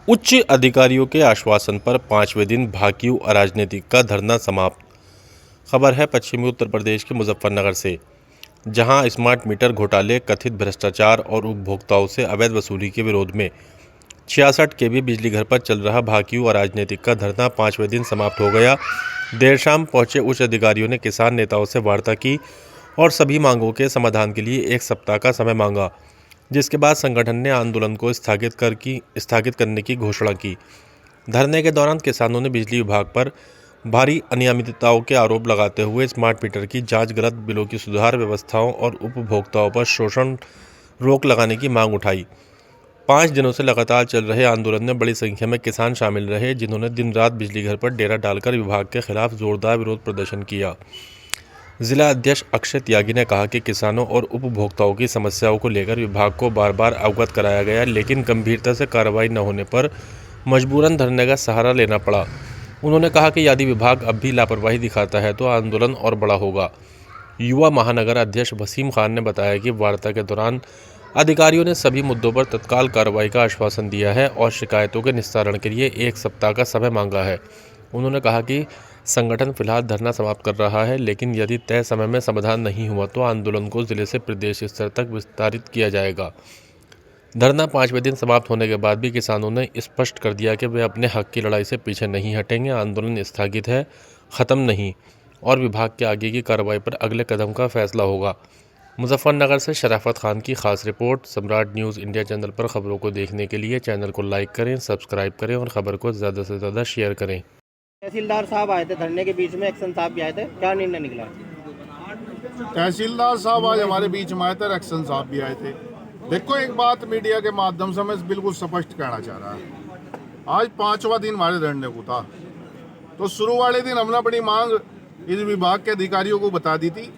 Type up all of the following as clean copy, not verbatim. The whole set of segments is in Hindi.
उच्च अधिकारियों के आश्वासन पर 5वें दिन भाकियू अराजनीतिक का धरना समाप्त। खबर है पश्चिमी उत्तर प्रदेश के मुजफ्फरनगर से, जहां स्मार्ट मीटर घोटाले, कथित भ्रष्टाचार और उपभोक्ताओं से अवैध वसूली के विरोध में 66 केवी बिजली घर पर चल रहा भाकियू अराजनीतिक का धरना 5वें दिन समाप्त हो गया। देर शाम पहुंचे उच्च अधिकारियों ने किसान नेताओं से वार्ता की और सभी मांगों के समाधान के लिए 1 सप्ताह का समय मांगा, जिसके बाद संगठन ने आंदोलन को स्थगित करने की घोषणा की। धरने के दौरान किसानों ने बिजली विभाग पर भारी अनियमितताओं के आरोप लगाते हुए स्मार्ट मीटर की जांच, गलत बिलों की सुधार व्यवस्थाओं और उपभोक्ताओं पर शोषण रोक लगाने की मांग उठाई। 5 दिनों से लगातार चल रहे आंदोलन में बड़ी संख्या में किसान शामिल रहे, जिन्होंने दिन रात बिजली घर पर डेरा डालकर विभाग के खिलाफ जोरदार विरोध प्रदर्शन किया। जिला अध्यक्ष अक्षय त्यागी ने कहा कि किसानों और उपभोक्ताओं की समस्याओं को लेकर विभाग को बार बार अवगत कराया गया, लेकिन गंभीरता से कार्रवाई न होने पर मजबूरन धरने का सहारा लेना पड़ा। उन्होंने कहा कि यदि विभाग अब भी लापरवाही दिखाता है तो आंदोलन और बड़ा होगा। युवा महानगर अध्यक्ष वसीम खान ने बताया कि वार्ता के दौरान अधिकारियों ने सभी मुद्दों पर तत्काल कार्रवाई का आश्वासन दिया है और शिकायतों के निस्तारण के लिए 1 सप्ताह का समय मांगा है। उन्होंने कहा कि संगठन फिलहाल धरना समाप्त कर रहा है, लेकिन यदि तय समय में समाधान नहीं हुआ तो आंदोलन को जिले से प्रदेश स्तर तक विस्तारित किया जाएगा। धरना 5वें दिन समाप्त होने के बाद भी किसानों ने स्पष्ट कर दिया कि वे अपने हक की लड़ाई से पीछे नहीं हटेंगे। आंदोलन स्थगित है, ख़त्म नहीं, और विभाग के आगे की कार्रवाई पर अगले कदम का फैसला होगा। मुजफ्फरनगर से शराफत खान की खास रिपोर्ट। सम्राट न्यूज़ इंडिया चैनल पर खबरों को देखने के लिए चैनल को लाइक करें, सब्सक्राइब करें और ख़बर को ज़्यादा से ज़्यादा शेयर करें। तहसीलदार साहब आए थे धरने के बीच में, एक्शन साहब भी आए थे, क्या निर्णय निकला? तहसीलदार साहब आज हमारे बीच में आए थे, एक्शन साहब भी आए थे। देखो, एक बात मीडिया के माध्यम से मैं बिल्कुल स्पष्ट कहना चाह रहा है। आज 5वां दिन हमारे धरने को था, तो शुरू वाले दिन हमने अपनी मांग इस विभाग के अधिकारियों को बता दी थी,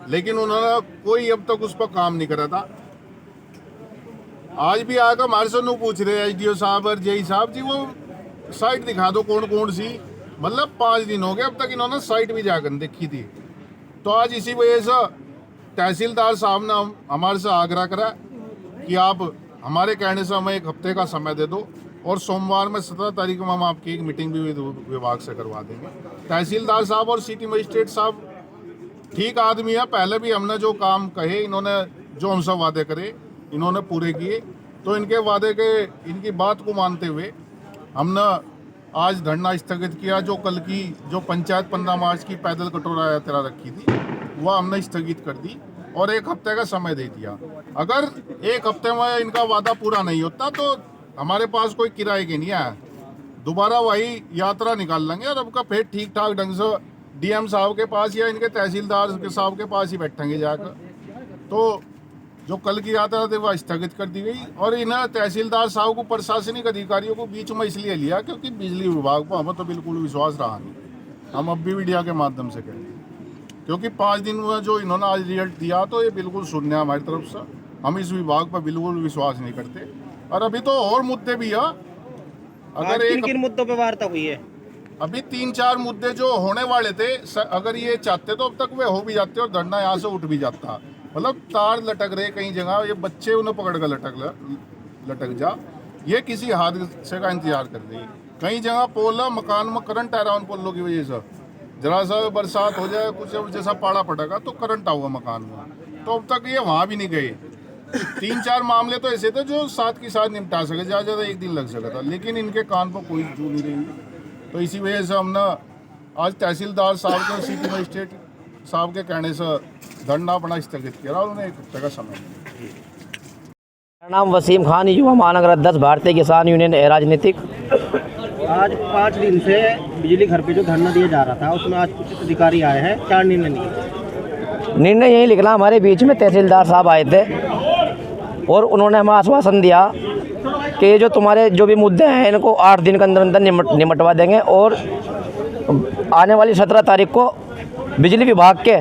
लेकिन उन्होंने कोई अब तक उस पर काम नहीं करा था। आज भी आकर हमारे से पूछ रहे एसडीओ साहब और जेई साहब जी, वो साइट दिखा दो कौन कौन सी। मतलब 5 दिन हो गए, अब तक इन्होंने साइट भी जाकर देखी थी। तो आज इसी वजह से तहसीलदार साहब ने हमारे से आग्रह करा कि आप हमारे कहने से हमें 1 हफ्ते का समय दे दो और सोमवार में 17 तारीख में हम आपकी एक मीटिंग भी विभाग से करवा देंगे। तहसीलदार साहब और सिटी मजिस्ट्रेट साहब ठीक आदमी है। पहले भी हमने जो काम कहे, इन्होंने जो हमसे वादे करे इन्होंने पूरे किए। तो इनके वादे के, इनकी बात को मानते हुए हमने आज धरना स्थगित किया। जो कल की जो पंचायत 15 मार्च की पैदल कटोरा यात्रा रखी थी वह हमने स्थगित कर दी और 1 हफ्ते का समय दे दिया। अगर 1 हफ्ते में इनका वादा पूरा नहीं होता तो हमारे पास कोई किराए के नहीं है, दोबारा वही यात्रा निकाल लेंगे और अब का फिर ठीक ठाक ढंग से डीएम साहब के पास या इनके तहसीलदार के साहब के पास ही बैठेंगे जाकर। तो जो कल की यात्रा थी वह स्थगित कर दी गई और इन्हें तहसीलदार साहब को, प्रशासनिक अधिकारियों को बीच में इसलिए लिया क्योंकि बिजली विभाग पर हमें तो बिल्कुल विश्वास रहा नहीं। हम अब भी मीडिया के माध्यम से कहें, क्योंकि 5 दिन में जो इन्होंने आज रिजल्ट दिया तो ये बिल्कुल शून्य है हमारी तरफ से। हम इस विभाग पर बिल्कुल विश्वास नहीं करते। और अभी तो और मुद्दे भी है। अगर किन मुद्दों पर वार्ता हुई है? अभी 3-4 मुद्दे जो होने वाले थे, अगर ये चाहते तो अब तक वे हो भी जाते और धरना यहाँ से उठ भी जाता। मतलब तार लटक रहे कई जगह, ये बच्चे उन्हें पकड़ कर लटक जा, ये किसी हादसे का इंतजार कर रही। कई जगह पोल मकान में करंट आ रहा है उन पोलों की वजह से। जरा सा बरसात हो जाए, कुछ जैसा पाड़ा पड़ेगा तो करंट आऊगा मकान में, तो अब तक ये वहाँ भी नहीं गए। 3-4 मामले तो ऐसे थे जो साथ के साथ निपटा सके, ज़्यादा 1 दिन लग सका था, लेकिन इनके कान पर कोई जू नहीं रही। तो इसी वजह से हमने आज तहसीलदार साहब के, सिटी मजिस्ट्रेट साहब के कहने से धरना अपना स्थगित किया और उन्हें 1 हफ्ते का समय दिया। मेरा नाम वसीम खान, युवा महानगर अध्यक्ष, भारतीय किसान यूनियन राजनीतिक। आज 5 दिन से बिजली घर पे जो धरना दिया जा रहा था उसमें आज कुछ अधिकारी आए हैं, क्या निर्णय निकला? निर्णय यही निकला, हमारे बीच में तहसीलदार साहब आए थे और उन्होंने हमें आश्वासन दिया कि जो तुम्हारे जो भी मुद्दे हैं इनको 8 दिन के अंदर अंदर निमटवा देंगे और आने वाली 17 तारीख को बिजली विभाग के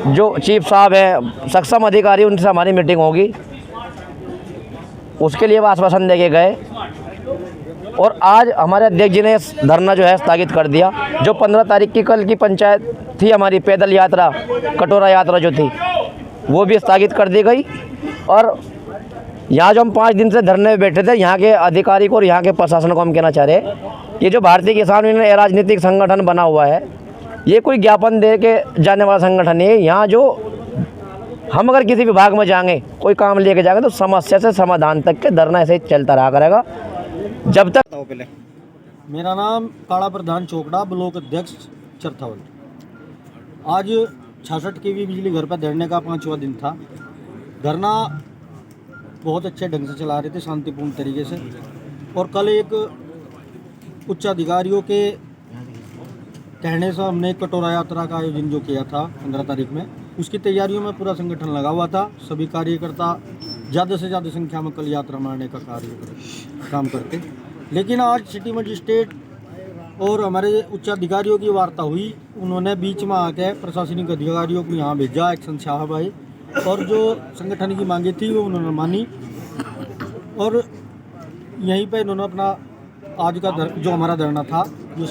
जो चीफ साहब हैं, सक्षम अधिकारी, उनसे हमारी मीटिंग होगी। उसके लिए वो आश्वासन दे के गए और आज हमारे अध्यक्ष जी ने धरना जो है स्थगित कर दिया। जो 15 तारीख की कल की पंचायत थी हमारी पैदल यात्रा, कटोरा यात्रा जो थी, वो भी स्थगित कर दी गई और यहाँ जो हम 5 दिन से धरने में बैठे थे, यहाँ के अधिकारी को और यहाँ के प्रशासन को हम कहना चाह रहे हैं, ये जो भारतीय किसान यूनियन अराजनीतिक संगठन बना हुआ है, ये कोई ज्ञापन दे के जाने वाला संगठन नहीं है। यहाँ जो हम अगर किसी विभाग में जाएंगे, कोई काम लेके जाएंगे, तो समस्या से समाधान तक के धरना ऐसे ही चलता रहा करेगा जब तक। पहले मेरा नाम काला प्रधान चोपड़ा, ब्लॉक अध्यक्ष चरथावल। आज 66 केवी बिजली घर पर धरने का 5वां दिन था। धरना बहुत अच्छे ढंग से चला रहे थे, शांतिपूर्ण तरीके से। और कल एक उच्च अधिकारियों के कहने से हमने एक कटोरा यात्रा का आयोजन जो किया था 15 तारीख में, उसकी तैयारियों में पूरा संगठन लगा हुआ था। सभी कार्यकर्ता ज़्यादा से ज़्यादा संख्या में कल यात्रा मारने का काम करते। लेकिन आज सिटी मजिस्ट्रेट और हमारे उच्च अधिकारियों की वार्ता हुई। उन्होंने बीच में आके प्रशासनिक अधिकारियों को यहाँ भेजा, एक्शन साहब आए और जो संगठन की मांगे थी वो उन्होंने मानी। और यहीं पे इन्होंने अपना आज का जो हमारा धरना था जो